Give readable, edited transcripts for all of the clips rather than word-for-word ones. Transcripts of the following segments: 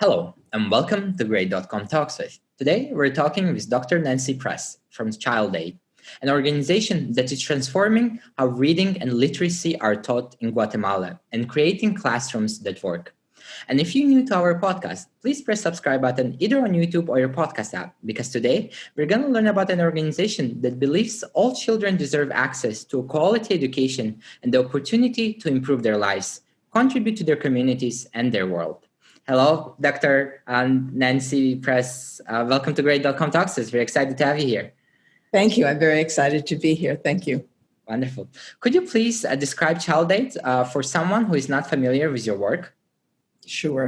Hello, and welcome to Grade.com Talks With. Today, we're talking with Dr. Nancy Press from Child Aid, an organization that is transforming how reading and literacy are taught in Guatemala and creating classrooms that work. And if you're new to our podcast, please press subscribe button either on YouTube or your podcast app, because today we're going to learn about an organization that believes all children deserve access to a quality education and the opportunity to improve their lives, contribute to their communities and their world. Hello, Dr. Nancy Press. Welcome to Grade.com Talks. We're excited to have you here. Thank you. I'm very excited to be here. Thank you. Wonderful. Could you please describe Child Aid for someone who is not familiar with your work? Sure.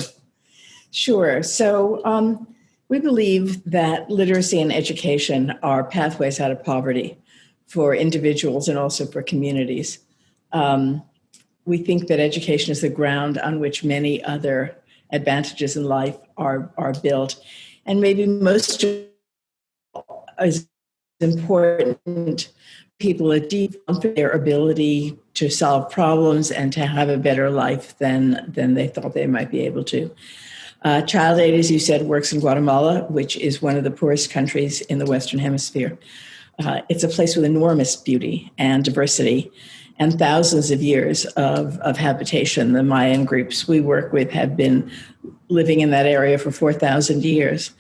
So we believe that literacy and education are pathways out of poverty for individuals and also for communities. We think that education is the ground on which many other advantages in life are built. And maybe most is important, people are deep into their ability to solve problems and to have a better life than they thought they might be able to. Child Aid, as you said, works in Guatemala, which is one of the poorest countries in the Western Hemisphere. It's a place with enormous beauty and diversity and thousands of years of habitation. The Mayan groups we work with have been living in that area for 4,000 years.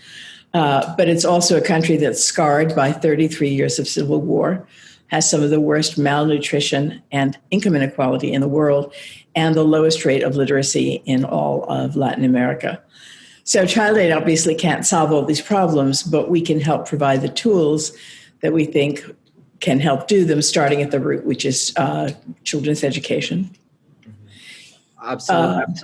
But it's also a country that's scarred by 33 years of civil war, has some of the worst malnutrition and income inequality in the world, and the lowest rate of literacy in all of Latin America. So Child Aid obviously can't solve all these problems, but we can help provide the tools that we think can help do them, starting at the root, which is children's education. Absolutely.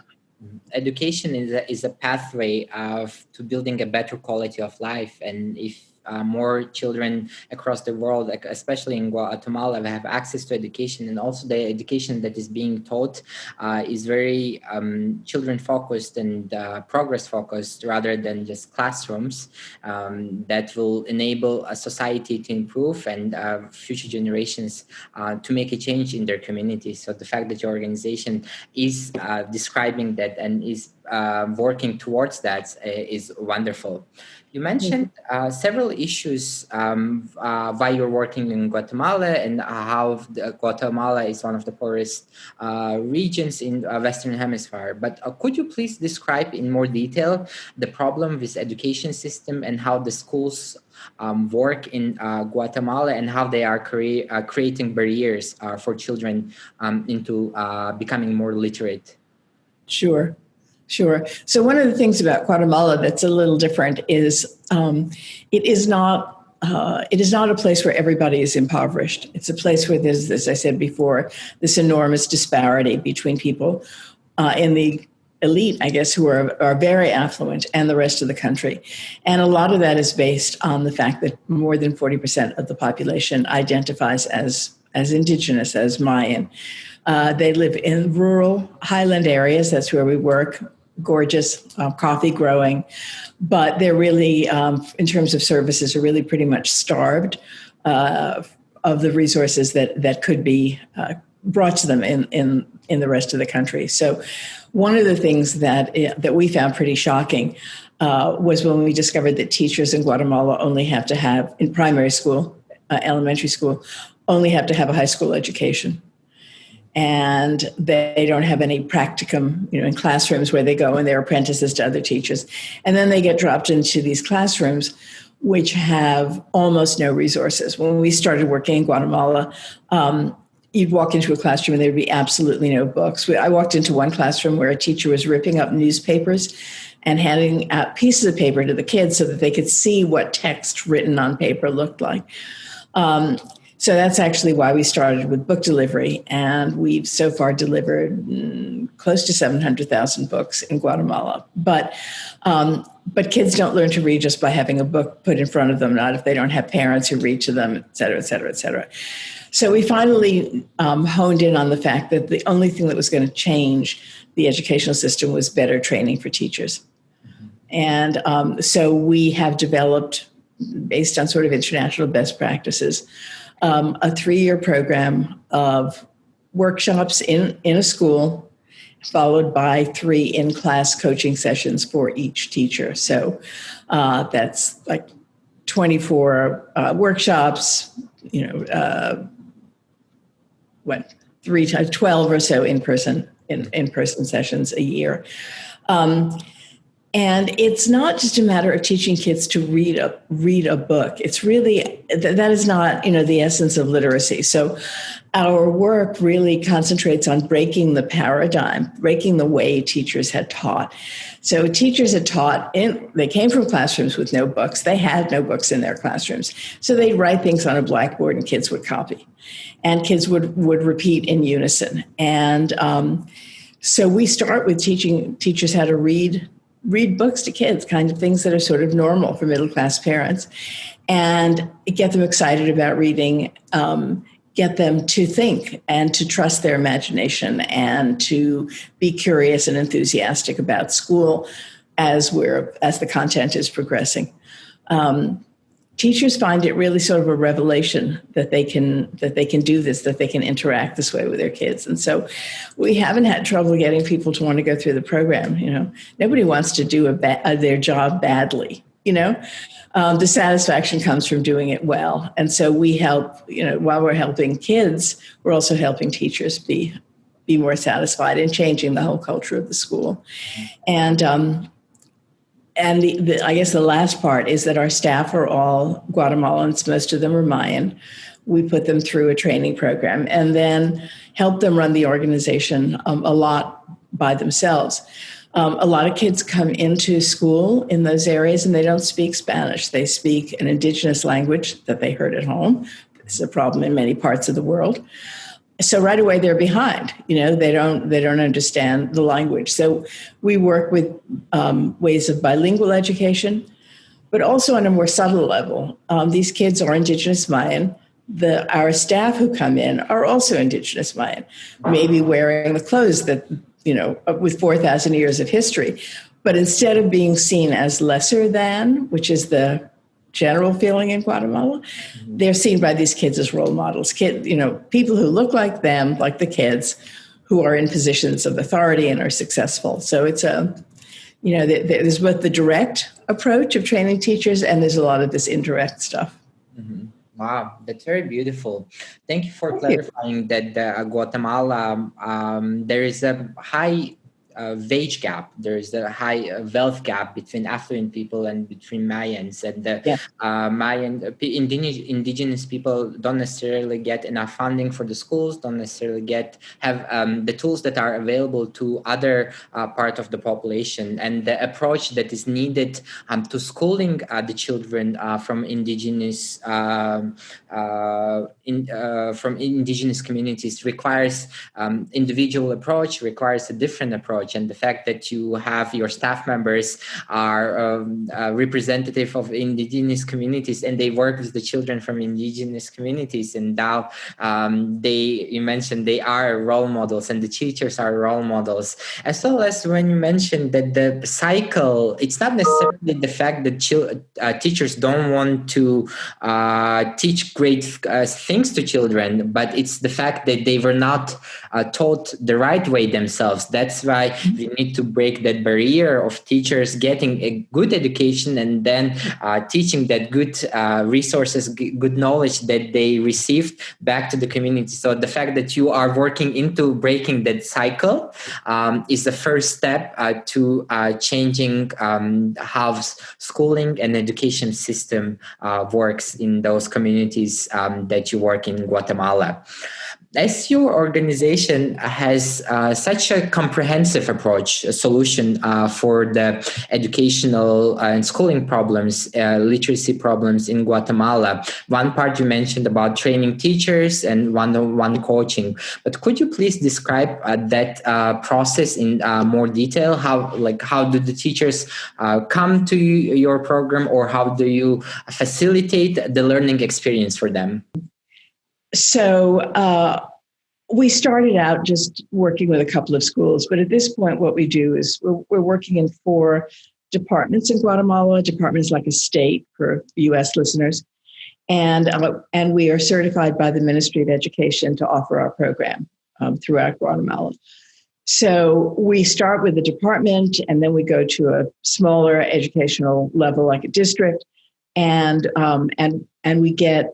Education is a pathway to building a better quality of life. And if more children across the world, like especially in Guatemala, have access to education, and also the education that is being taught is very children-focused and progress-focused rather than just classrooms, that will enable a society to improve and future generations to make a change in their communities. So the fact that your organization is describing that and is working towards that is wonderful. You mentioned several issues why you're working in Guatemala and how Guatemala is one of the poorest regions in Western Hemisphere. But could you please describe in more detail the problem with education system and how the schools work in Guatemala and how they are creating barriers for children into becoming more literate? Sure. So one of the things about Guatemala that's a little different is it is not a place where everybody is impoverished. It's a place where there's, as I said before, this enormous disparity between people in the elite, I guess, who are very affluent and the rest of the country. And a lot of that is based on the fact that more than 40% of the population identifies as indigenous, as Mayan. They live in rural highland areas. That's where we work. Gorgeous coffee growing, but they're really, in terms of services, are really pretty much starved of the resources that could be brought to them in the rest of the country. So, one of the things that we found pretty shocking was when we discovered that teachers in Guatemala only have to have, in primary school, elementary school, only have to have a high school education. And they don't have any practicum, in classrooms where they go and they're apprentices to other teachers. And then they get dropped into these classrooms, which have almost no resources. When we started working in Guatemala, you'd walk into a classroom and there'd be absolutely no books. I walked into one classroom where a teacher was ripping up newspapers and handing out pieces of paper to the kids so that they could see what text written on paper looked like. So that's actually why we started with book delivery, and we've so far delivered close to 700,000 books in Guatemala. But kids don't learn to read just by having a book put in front of them, not if they don't have parents who read to them, et cetera, et cetera, et cetera. So we finally honed in on the fact that the only thing that was going to change the educational system was better training for teachers. And so we have developed, based on sort of international best practices, a 3-year program of workshops in a school followed by 3 in-class coaching sessions for each teacher. So that's like 24 workshops, what, 3 times 12 or so in-person sessions a year. And it's not just a matter of teaching kids to read a book. It's really, that is not, the essence of literacy. So our work really concentrates on breaking the paradigm, breaking the way teachers had taught. So teachers had taught, they came from classrooms with no books. They had no books in their classrooms. So they'd write things on a blackboard and kids would copy. And kids would repeat in unison. And so we start with teaching teachers how to read books to kids, kind of things that are sort of normal for middle-class parents, and get them excited about reading, get them to think and to trust their imagination and to be curious and enthusiastic about school as the content is progressing. Teachers find it really sort of a revelation that they can do this, that they can interact this way with their kids. And so we haven't had trouble getting people to want to go through the program. Nobody wants to do their job badly. The satisfaction comes from doing it well. And so we help, while we're helping kids, we're also helping teachers be more satisfied in changing the whole culture of the school. And I guess the last part is that our staff are all Guatemalans. Most of them are Mayan. We put them through a training program and then help them run the organization a lot by themselves. A lot of kids come into school in those areas and they don't speak Spanish. They speak an indigenous language that they heard at home. This is a problem in many parts of the world. So right away they're behind. They don't understand the language. So we work with ways of bilingual education, but also on a more subtle level. These kids are indigenous Mayan. Our staff who come in are also indigenous Mayan, maybe wearing the clothes that with 4,000 years of history, but instead of being seen as lesser than, which is the general feeling in Guatemala, they're seen by these kids as role models. People who look like them, like the kids, who are in positions of authority and are successful. So it's there's both the direct approach of training teachers and there's a lot of this indirect stuff. Mm-hmm. Wow, that's very beautiful. Thank you for clarifying that Guatemala, there is a high wage gap. There is a high wealth gap between affluent people and between Mayans. And the indigenous people don't necessarily get enough funding for the schools, don't necessarily have the tools that are available to other part of the population. And the approach that is needed to schooling the children from indigenous communities requires individual approach, requires a different approach. And the fact that you have your staff members are representative of indigenous communities and they work with the children from indigenous communities, and now you mentioned they are role models and the teachers are role models, as well as when you mentioned that the cycle, it's not necessarily the fact that teachers don't want to teach great things to children, but it's the fact that they were not taught the right way themselves. That's why we need to break that barrier of teachers getting a good education and then teaching that good resources, good knowledge that they received back to the community. So the fact that you are working into breaking that cycle is the first step to changing how schooling and education system works in those communities that you work in Guatemala. As your organization has such a comprehensive approach, a solution for the educational and schooling problems, literacy problems in Guatemala. One part you mentioned about training teachers and one-on-one coaching. But could you please describe that process in more detail? How do the teachers come to your program, or how do you facilitate the learning experience for them? So we started out just working with a couple of schools, but at this point, what we do is we're working in 4 departments in Guatemala. Departments like a state for U.S. listeners, and we are certified by the Ministry of Education to offer our program throughout Guatemala. So we start with the department, and then we go to a smaller educational level, like a district, and we get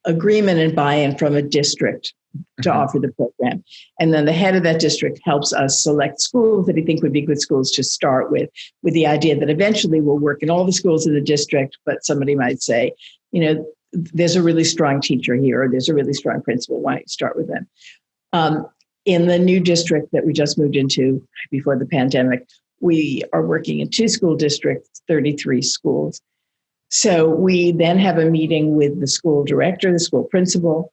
agreement and buy-in from a district to offer the program. And then the head of that district helps us select schools that he think would be good schools to start with the idea that eventually we'll work in all the schools in the district, but somebody might say, there's a really strong teacher here, or there's a really strong principal, why don't you start with them? In the new district that we just moved into before the pandemic, we are working in 2 school districts, 33 schools. So we then have a meeting with the school director, the school principal,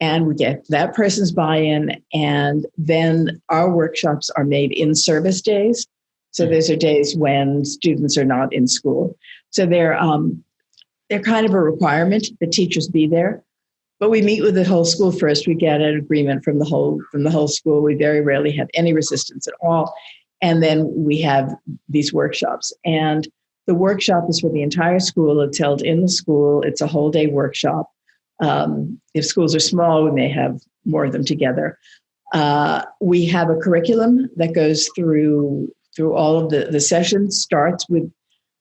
and we get that person's buy-in. And then our workshops are made in service days. So those are days when students are not in school. So they're kind of a requirement that teachers be there. But we meet with the whole school first. We get an agreement from the whole school. We very rarely have any resistance at all. And then we have these workshops. And the workshop is for the entire school. It's held in the school. It's a whole day workshop. If schools are small, we may have more of them together. We have a curriculum that goes through all of the sessions, starts with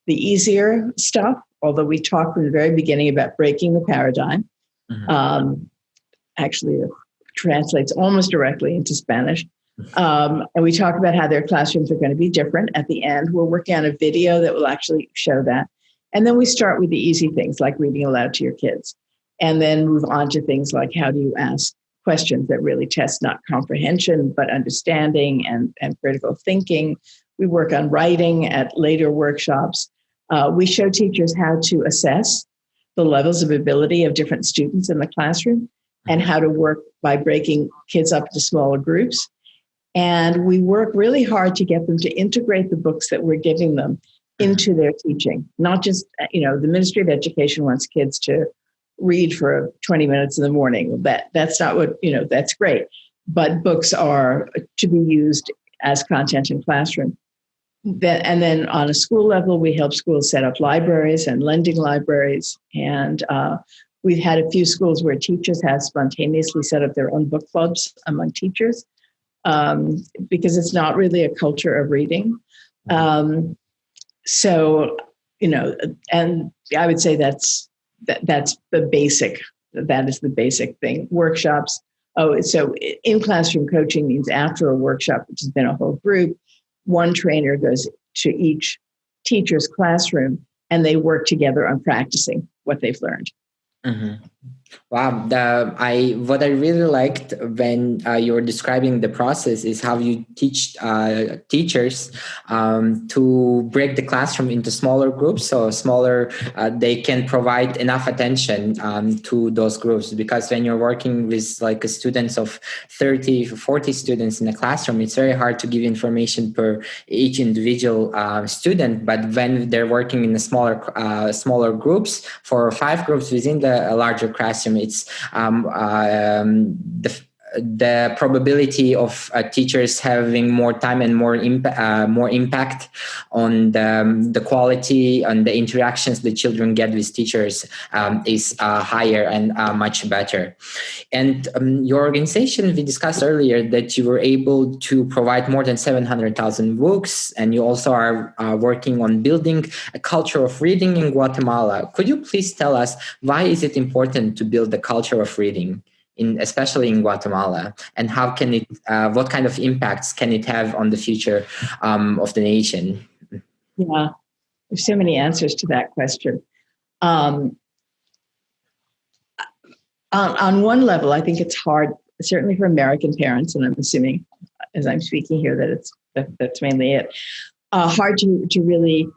the easier stuff, although we talk from the very beginning about breaking the paradigm. Actually, it translates almost directly into Spanish. And we talk about how their classrooms are going to be different. At the end, we're working on a video that will actually show that. And then we start with the easy things like reading aloud to your kids, and then move on to things like how do you ask questions that really test not comprehension, but understanding and critical thinking. We work on writing at later workshops. We show teachers how to assess the levels of ability of different students in the classroom and how to work by breaking kids up into smaller groups. And we work really hard to get them to integrate the books that we're giving them into their teaching. Not just, the Ministry of Education wants kids to read for 20 minutes in the morning. That's not what, that's great. But books are to be used as content in classroom. And then on a school level, we help schools set up libraries and lending libraries. And we've had a few schools where teachers have spontaneously set up their own book clubs among teachers because it's not really a culture of reading. So, and I would say that's the basic, that is the basic thing. Workshops. So in classroom coaching means after a workshop, which has been a whole group, one trainer goes to each teacher's classroom and they work together on practicing what they've learned. Mm-hmm. Wow. What I really liked when you were describing the process is how you teach teachers to break the classroom into smaller groups. So smaller, they can provide enough attention to those groups, because when you're working with like students of 30, 40 students in a classroom, it's very hard to give information per each individual student. But when they're working in a smaller groups, 4 or 5 groups within the larger classroom, it's the probability of teachers having more time and more impact on the quality and the interactions the children get with teachers is higher and much better. And your organization, we discussed earlier that you were able to provide more than 700,000 books, and you also are working on building a culture of reading in Guatemala. Could you please tell us why is it important to build the culture of reading, especially in Guatemala, and how can it, what kind of impacts can it have on the future of the nation? Yeah, there's so many answers to that question. On one level, I think it's hard, certainly for American parents, and I'm assuming as I'm speaking here that's mainly it, hard to really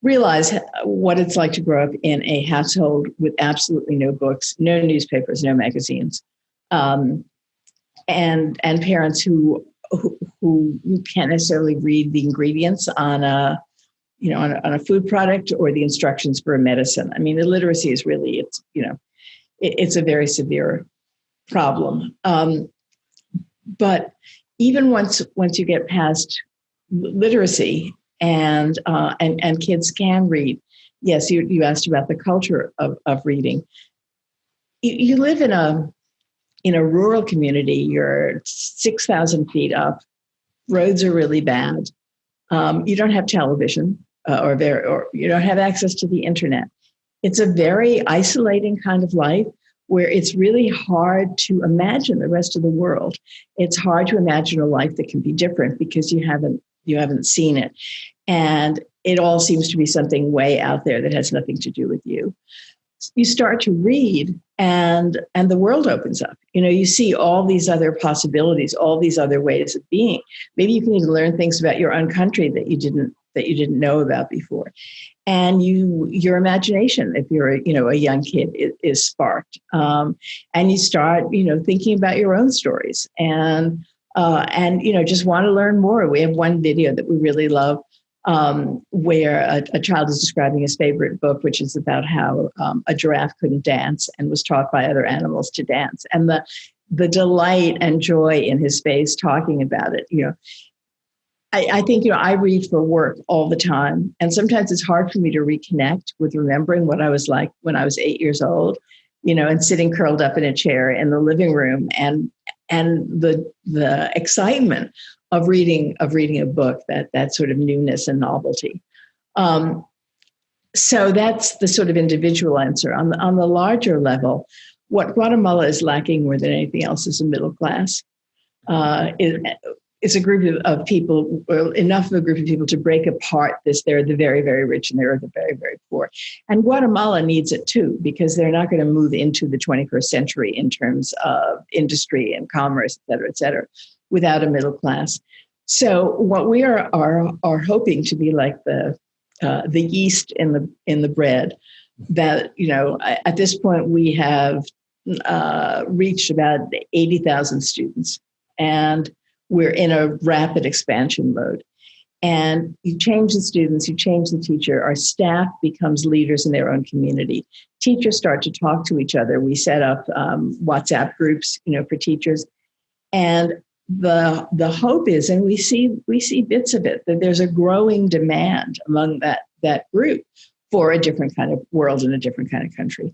realize what it's like to grow up in a household with absolutely no books, no newspapers, no magazines, and parents who can't necessarily read the ingredients on a food product or the instructions for a medicine. I mean, illiteracy is really, it's a very severe problem. But even once you get past literacy and kids can read, yes, you asked about the culture of reading. You live in a rural community. You're 6,000 feet up Roads are really bad. You don't have television, or you don't have access to the internet. It's a very isolating kind of life where it's really hard to imagine the rest of the world. It's hard to imagine a life that can be different because you haven't seen it. And it all seems to be something way out there that has nothing to do with you. You start to read and the world opens up. You see all these other possibilities, all these other ways of being. Maybe you can even learn things about your own country that you didn't know about before. And your imagination, if you're a young kid, is sparked, and you start thinking about your own stories and just want to learn more. We have one video that we really love, where a child is describing his favorite book, which is about how a giraffe couldn't dance and was taught by other animals to dance, and the delight and joy in his face talking about it. I think, I read for work all the time. And sometimes it's hard for me to reconnect with remembering what I was like when I was 8 years old, and sitting curled up in a chair in the living room and the excitement of reading a book, that sort of newness and novelty. So that's the sort of individual answer. On the larger level, what Guatemala is lacking more than anything else is a middle class. It's a group of people, or enough of a group of people to break apart there are the very, very rich and there are the very, very poor. And Guatemala needs it too, because they're not going to move into the 21st century in terms of industry and commerce, et cetera, without a middle class. So what we are hoping to be like the yeast in the bread, that, at this point we have reached about 80,000 students, and we're in a rapid expansion mode. And you change the students, you change the teacher, our staff becomes leaders in their own community. Teachers start to talk to each other. We set up WhatsApp groups, for teachers. And the hope is, and we see bits of it, that there's a growing demand among that group for a different kind of world and a different kind of country.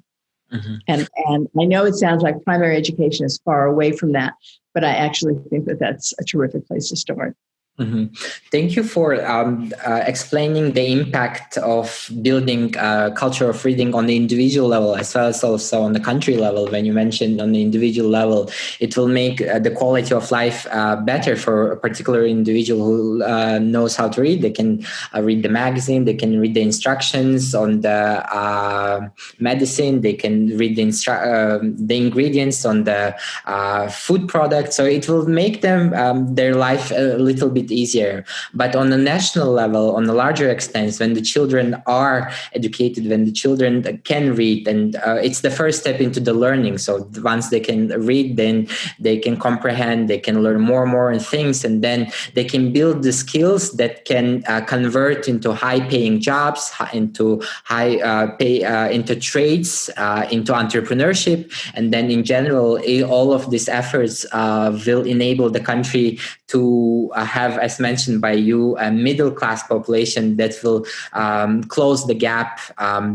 Mm-hmm. And I know it sounds like primary education is far away from that, but I actually think that that's a terrific place to start. Mm-hmm. Thank you for explaining the impact of building a culture of reading on the individual level as well as also on the country level. When you mentioned on the individual level, it will make the quality of life better for a particular individual who knows how to read. They can read the magazine, they can read the instructions on the medicine, they can read the ingredients on the food product. So it will make them their life a little bit easier. But on the national level, on a larger extent, when the children are educated, when the children can read, and it's the first step into the learning. So once they can read, then they can comprehend, they can learn more things, and then they can build the skills that can convert into high-paying jobs, into into trades, into entrepreneurship, and then in general, all of these efforts will enable the country to have, as mentioned by you, a middle class population that will close the gap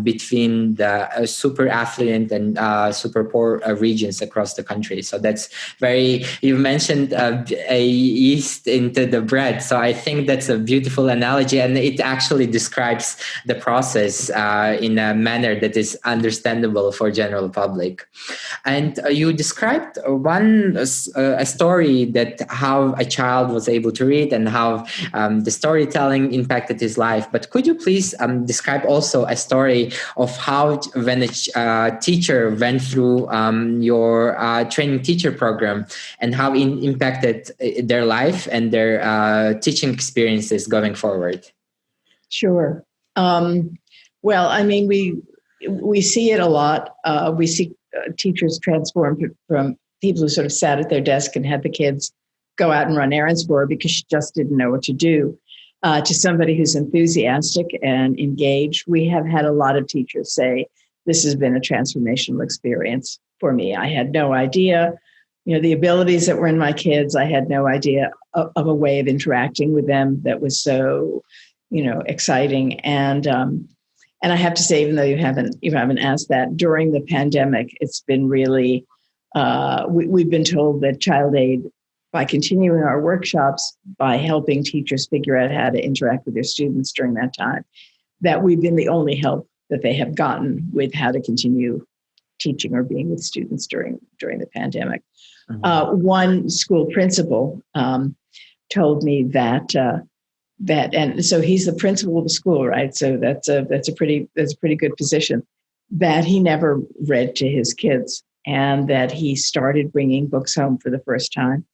between the super affluent and super poor regions across the country. So that's you mentioned a yeast into the bread. So I think that's a beautiful analogy, and it actually describes the process in a manner that is understandable for general public. And you described a story that how a child was able to read and how the storytelling impacted his life. But could you please describe also a story of how when a teacher went through your training teacher program and how it impacted their life and their teaching experiences going forward? Sure. Well, I mean, we see it a lot. We see teachers transform from people who sort of sat at their desk and had the kids go out and run errands for her because she just didn't know what to do, to somebody who's enthusiastic and engaged. We have had a lot of teachers say, this has been a transformational experience for me. I had no idea, the abilities that were in my kids. I had no idea of a way of interacting with them that was so, exciting. And I have to say, even though you haven't asked that, during the pandemic, it's been really, we've been told that child aid by continuing our workshops, by helping teachers figure out how to interact with their students during that time, that we've been the only help that they have gotten with how to continue teaching or being with students during the pandemic. One school principal told me that, and so he's the principal of the school, right? So that's a pretty good position. That he never read to his kids, and that he started bringing books home for the first time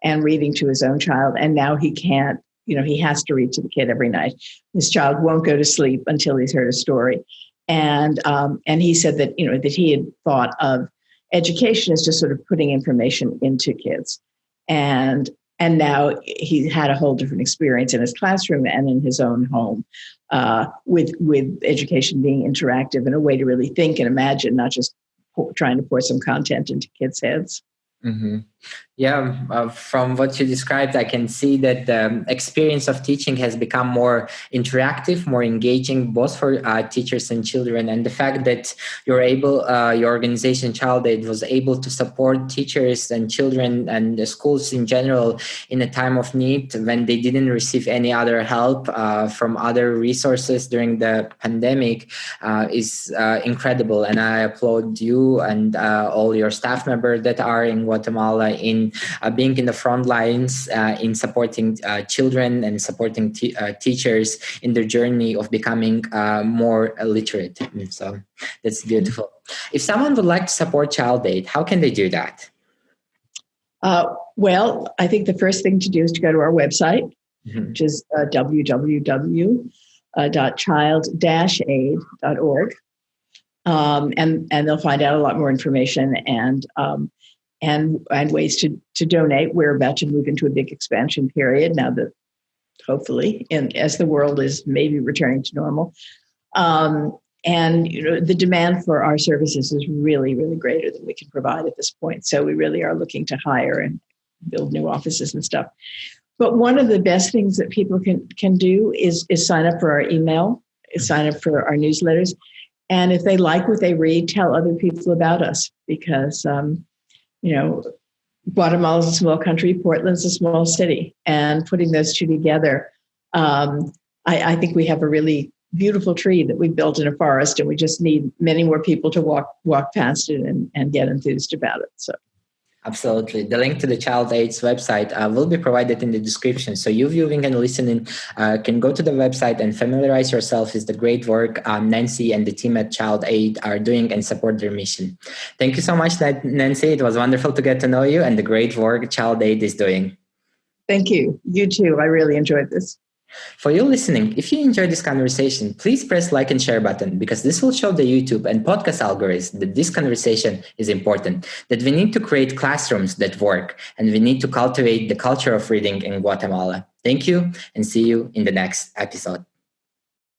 and reading to his own child, and now he can't. He has to read to the kid every night. His child won't go to sleep until he's heard a story. And he said that, that he had thought of education as just sort of putting information into kids. And now he had a whole different experience in his classroom and in his own home, with education being interactive and a way to really think and imagine, not just trying to pour some content into kids' heads. Mm-hmm. Yeah, from what you described, I can see that the experience of teaching has become more interactive, more engaging, both for teachers and children. And the fact that your organization Child Aid was able to support teachers and children and the schools in general in a time of need when they didn't receive any other help from other resources during the pandemic is incredible. And I applaud you and all your staff members that are in Guatemala in being in the front lines in supporting children and supporting teachers in their journey of becoming more literate. So that's beautiful. If someone would like to support Child Aid, how can they do that? Well, I think the first thing to do is to go to our website, which is www.child-aid.org. And they'll find out a lot more information and ways to donate. We're about to move into a big expansion period now that hopefully, and as the world is maybe returning to normal. And the demand for our services is really, really greater than we can provide at this point. So we really are looking to hire and build new offices and stuff. But one of the best things that people can do is sign up for our email, sign up for our newsletters. And if they like what they read, tell other people about us, because Guatemala is a small country, Portland's a small city, and putting those two together, I think we have a really beautiful tree that we built in a forest, and we just need many more people to walk past it and get enthused about it. So. Absolutely. The link to the Child Aid's website will be provided in the description. So you viewing and listening can go to the website and familiarize yourself with the great work Nancy and the team at Child Aid are doing and support their mission. Thank you so much, Nancy. It was wonderful to get to know you and the great work Child Aid is doing. Thank you. You too. I really enjoyed this. For you listening, if you enjoyed this conversation, please press like and share button, because this will show the YouTube and podcast algorithms that this conversation is important, that we need to create classrooms that work, and we need to cultivate the culture of reading in Guatemala. Thank you, and see you in the next episode.